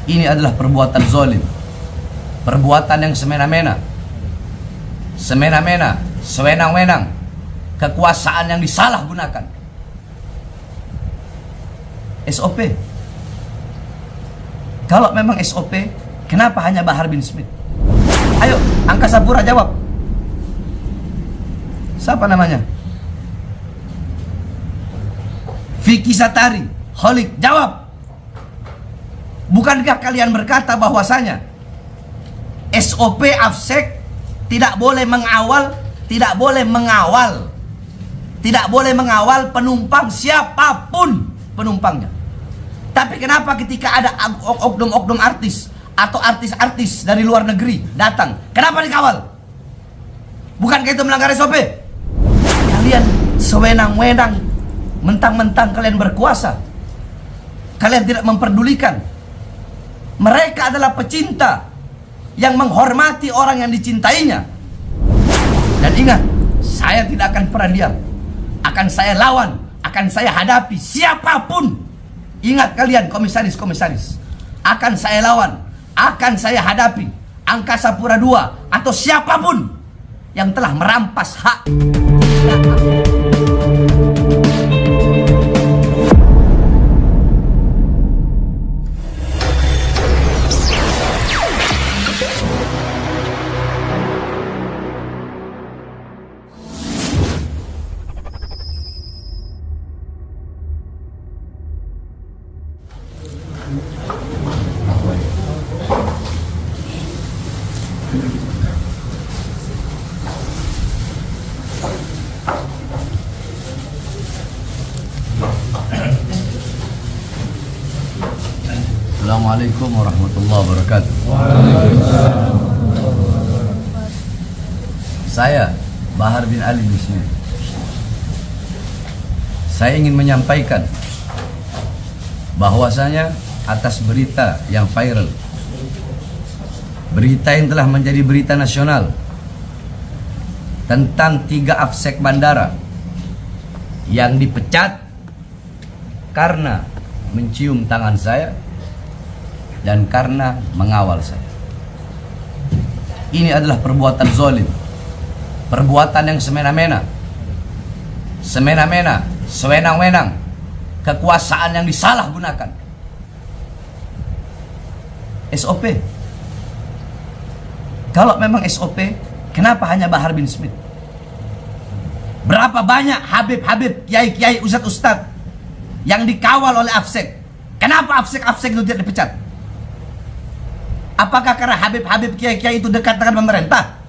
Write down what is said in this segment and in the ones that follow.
Ini adalah perbuatan zalim, perbuatan yang semena-mena, sewenang-wenang, kekuasaan yang disalahgunakan. SOP. Kalau memang SOP, kenapa hanya Bahar bin Smith? Ayo, Angkasa Pura jawab. Siapa namanya? Vicky Satari, Holik, jawab. Bukankah kalian berkata bahwasanya SOP AFSEC tidak boleh mengawal penumpang siapapun penumpangnya. Tapi kenapa ketika ada oknum-oknum artis atau artis-artis dari luar negeri datang, kenapa dikawal? Bukankah itu melanggar SOP? Kalian sewenang-wenang, mentang-mentang kalian berkuasa, kalian tidak memperdulikan. Mereka adalah pecinta yang menghormati orang yang dicintainya. Dan ingat, saya tidak akan pernah diam. Akan saya lawan, akan saya hadapi siapapun. Ingat kalian komisaris-komisaris, akan saya lawan, akan saya hadapi Angkasa Pura II atau siapapun yang telah merampas hak. Assalamualaikum warahmatullahi wabarakatuh. Saya Bahar bin Ali bin Smith. Saya ingin menyampaikan bahwasanya atas berita yang viral, berita yang telah menjadi berita nasional tentang 3 AFSEC bandara yang dipecat karena mencium tangan saya dan karena mengawal saya. Ini adalah perbuatan zalim, perbuatan yang semena-mena, sewenang-wenang, kekuasaan yang disalahgunakan. SOP. Kalau memang SOP, kenapa hanya Bahar bin Smith? Berapa banyak Habib-Habib, Kiai-Kiai, Ustadz-Ustadz yang dikawal oleh AFSEC? Kenapa AFSEC itu tidak dipecat? Apakah karena Habib-Habib, Kiai-Kiai itu dekat dengan pemerintah,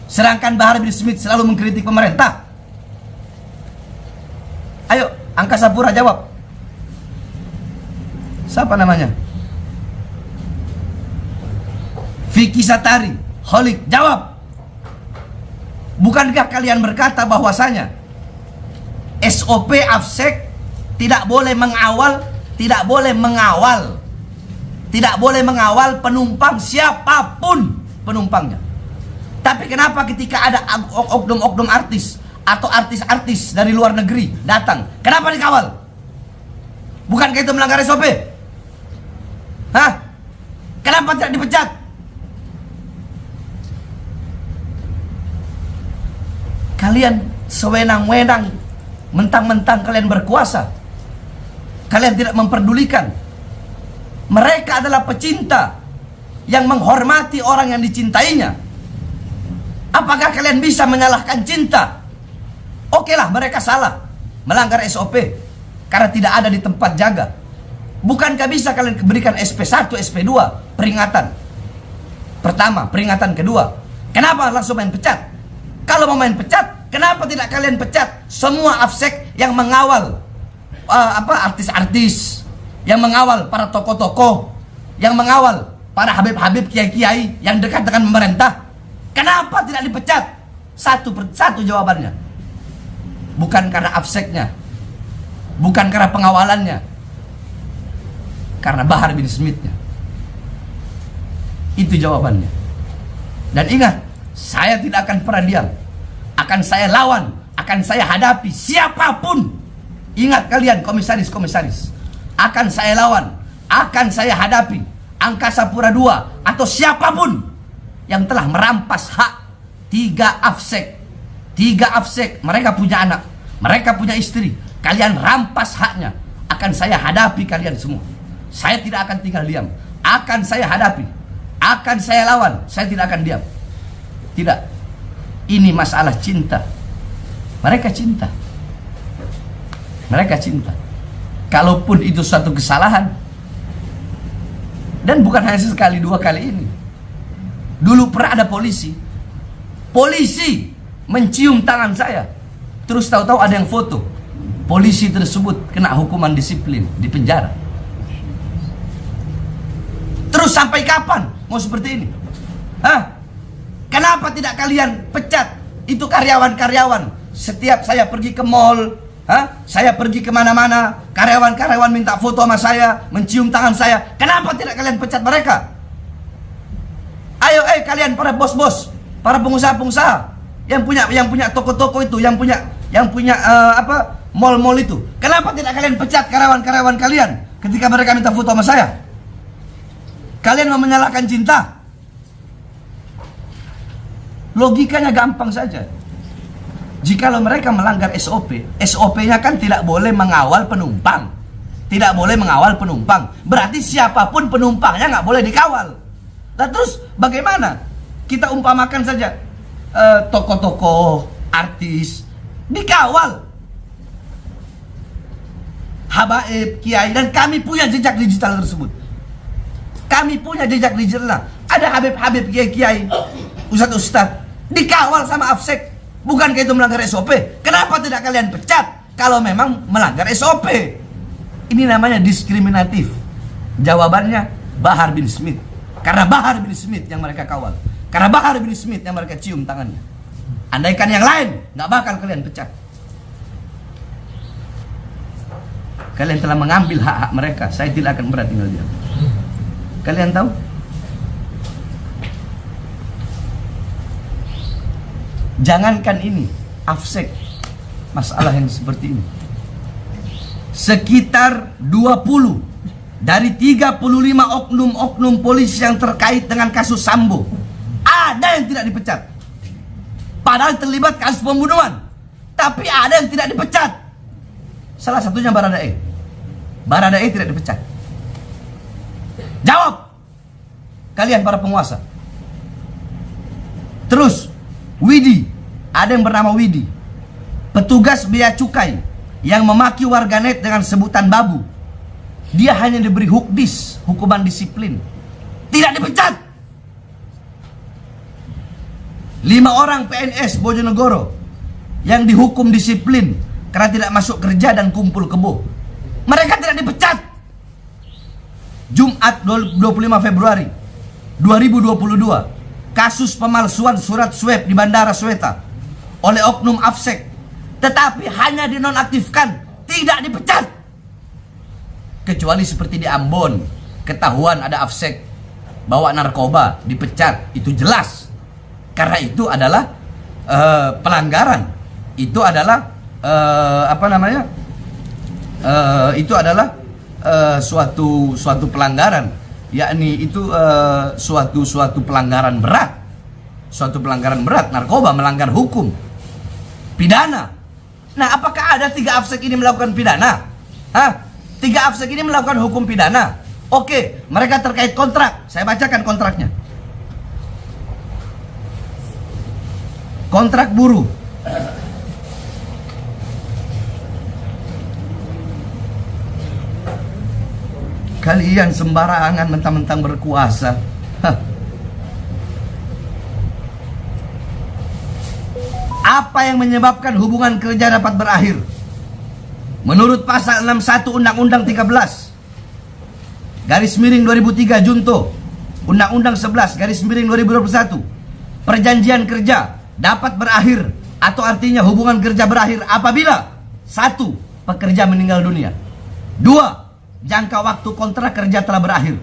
sedangkan Bahar bin Smith selalu mengkritik pemerintah? Ayo, Angkasa Pura jawab. Siapa namanya? Vicky Satari, Holik, jawab. Bukankah kalian berkata bahwasanya SOP AFSEC tidak boleh mengawal penumpang siapapun penumpangnya? Tapi kenapa ketika ada oknum-oknum artis atau artis-artis dari luar negeri datang, kenapa dikawal? Bukankah itu melanggar SOP? Hah? Kenapa tidak dipecat? Kalian sewenang-wenang, mentang-mentang kalian berkuasa, kalian tidak memperdulikan. Mereka adalah pecinta yang menghormati orang yang dicintainya. Apakah kalian bisa menyalahkan cinta? Oke lah, mereka salah, melanggar SOP karena tidak ada di tempat jaga. Bukankah bisa kalian berikan SP1, SP2, peringatan pertama, peringatan kedua? Kenapa langsung main pecat? Kalau mau main pecat, kenapa tidak kalian pecat semua AFSEC yang mengawal artis-artis, yang mengawal para tokoh-tokoh, yang mengawal para Habib-Habib, Kiai-Kiai yang dekat dengan pemerintah? Kenapa tidak dipecat? Satu jawabannya. Bukan karena AFSEC-nya, bukan karena pengawalannya, karena Bahar bin Smith-nya. Itu jawabannya. Dan ingat, saya tidak akan pernah diam. Akan saya lawan, akan saya hadapi siapapun. Ingat kalian komisaris-komisaris, akan saya lawan, akan saya hadapi Angkasa Pura II, atau siapapun yang telah merampas hak 3 Afsek, mereka punya anak, mereka punya istri, kalian rampas haknya, akan saya hadapi kalian semua. Saya tidak akan tinggal diam, akan saya hadapi, akan saya lawan, saya tidak akan diam. Tidak, ini masalah cinta. Mereka cinta. Kalaupun itu suatu kesalahan, dan bukan hanya sekali 2 kali ini. Dulu pernah ada polisi mencium tangan saya, terus tahu-tahu ada yang foto. Polisi tersebut kena hukuman disiplin di penjara. Terus sampai kapan mau seperti ini? Kenapa tidak kalian pecat itu karyawan-karyawan? Setiap saya pergi ke mall, saya pergi kemana-mana, karyawan-karyawan minta foto sama saya, mencium tangan saya. Kenapa tidak kalian pecat mereka? Ayo, kalian para bos-bos, para pengusaha-pengusaha yang punya toko-toko itu, yang punya mall-mall itu. Kenapa tidak kalian pecat karyawan-karyawan kalian ketika mereka minta foto sama saya? Kalian mau menyalahkan cinta? Logikanya gampang saja. Jikalau mereka melanggar SOP-nya kan tidak boleh mengawal penumpang. Berarti siapapun penumpangnya nggak boleh dikawal. Nah terus bagaimana? Kita umpamakan saja toko-toko, artis dikawal, habaib, kiai, dan kami punya jejak digital tersebut. Ada habib-habib, kiai-kiai, ustadz-ustadz dikawal sama Afsek. Bukankah itu melanggar SOP? Kenapa tidak kalian pecat kalau memang melanggar SOP? Ini namanya diskriminatif. Jawabannya Bahar bin Smith. Karena Bahar bin Smith yang mereka kawal, karena Bahar bin Smith yang mereka cium tangannya. Andaikan yang lain, nggak bakal kalian pecat. Kalian telah mengambil hak-hak mereka. Saya tidak akan pernah tinggal diam. Kalian tahu? Jangankan ini, Afsek, masalah yang seperti ini. Sekitar 20 dari 35 oknum-oknum polisi yang terkait dengan kasus Sambo, ada yang tidak dipecat. Padahal terlibat kasus pembunuhan, tapi ada yang tidak dipecat. Salah satunya Baradae. Baradae tidak dipecat. Jawab kalian para penguasa. Terus Widi, ada yang bernama Widi, petugas bea cukai yang memaki warganet dengan sebutan babu. Dia hanya diberi hukdis, hukuman disiplin, tidak dipecat. 5 orang PNS Bojonegoro yang dihukum disiplin karena tidak masuk kerja dan kumpul kebo, mereka tidak dipecat. Jumat 25 Februari 2022, kasus pemalsuan surat swab di Bandara Sweta oleh oknum Afsek, tetapi hanya dinonaktifkan, tidak dipecat. Kecuali seperti di Ambon, ketahuan ada Afsek bawa narkoba, dipecat, itu jelas. Karena itu adalah pelanggaran. Itu adalah suatu pelanggaran, yakni itu suatu pelanggaran berat. Suatu pelanggaran berat, narkoba melanggar hukum pidana. Nah, apakah ada 3 Afsek ini melakukan pidana? 3 Afsek ini melakukan hukum pidana. Oke, mereka terkait kontrak. Saya bacakan kontraknya. Kontrak buruh. Kalian sembarangan mentang-mentang berkuasa. Apa yang menyebabkan hubungan kerja dapat berakhir? Menurut pasal 61 Undang-Undang 13 garis miring 2003 Junto, Undang-Undang 11 garis miring 2021, perjanjian kerja dapat berakhir atau artinya hubungan kerja berakhir apabila 1. Pekerja meninggal dunia, 2. Jangka waktu kontrak kerja telah berakhir,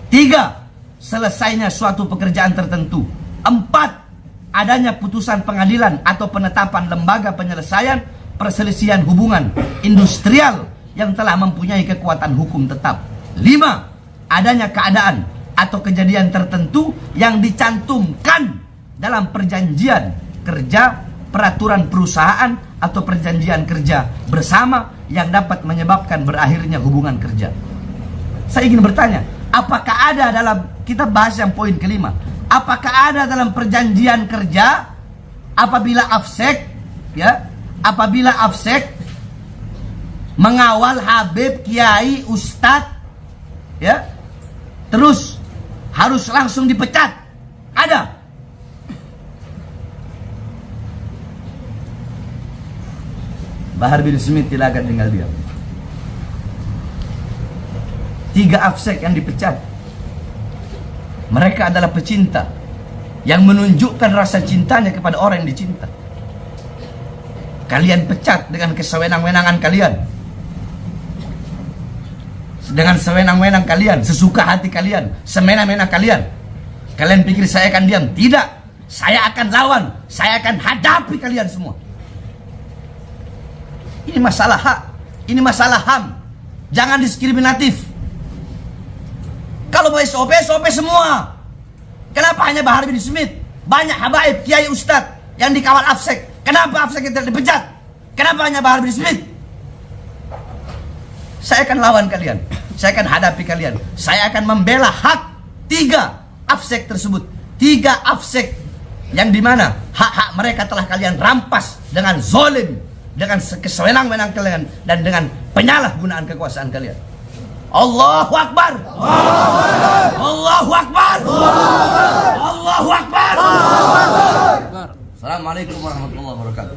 3. Selesainya suatu pekerjaan tertentu, 4. Adanya putusan pengadilan atau penetapan lembaga penyelesaian perselisihan hubungan industrial yang telah mempunyai kekuatan hukum tetap, 5. Adanya keadaan atau kejadian tertentu yang dicantumkan dalam perjanjian kerja, peraturan perusahaan, atau perjanjian kerja bersama yang dapat menyebabkan berakhirnya hubungan kerja. Saya ingin bertanya, apakah ada dalam, kita bahas yang poin kelima, apakah ada dalam perjanjian kerja apabila Afsek mengawal Habib, Kiai, Ustadz, ya, terus harus langsung dipecat? Ada? Bahar bin Smith tidak akan tinggal diam. 3 Afsek yang dipecat, mereka adalah pecinta yang menunjukkan rasa cintanya kepada orang yang dicinta. Kalian pecat dengan kesewenang-wenangan kalian, dengan sewenang-wenang kalian, sesuka hati kalian, semena-mena kalian. Kalian pikir saya akan diam? Tidak, saya akan lawan, saya akan hadapi kalian semua. Ini masalah hak, ini masalah HAM. Jangan diskriminatif. Kalau mau SOP, SOP semua. Kenapa hanya Bahar bin Smith? Banyak habaib, kiai, ustadz yang dikawal Afsek. Kenapa Afsek tidak dipecat? Kenapa hanya Bahar bin Smith? Saya akan lawan kalian, saya akan hadapi kalian. Saya akan membela hak 3 Afsek tersebut. 3 Afsek yang dimana hak-hak mereka telah kalian rampas dengan zolim, dengan kesewenang-wenang kalian, dan dengan penyalahgunaan kekuasaan kalian. Allahu Akbar. Allahu Akbar. Allahu Akbar. Assalamualaikum warahmatullahi wabarakatuh.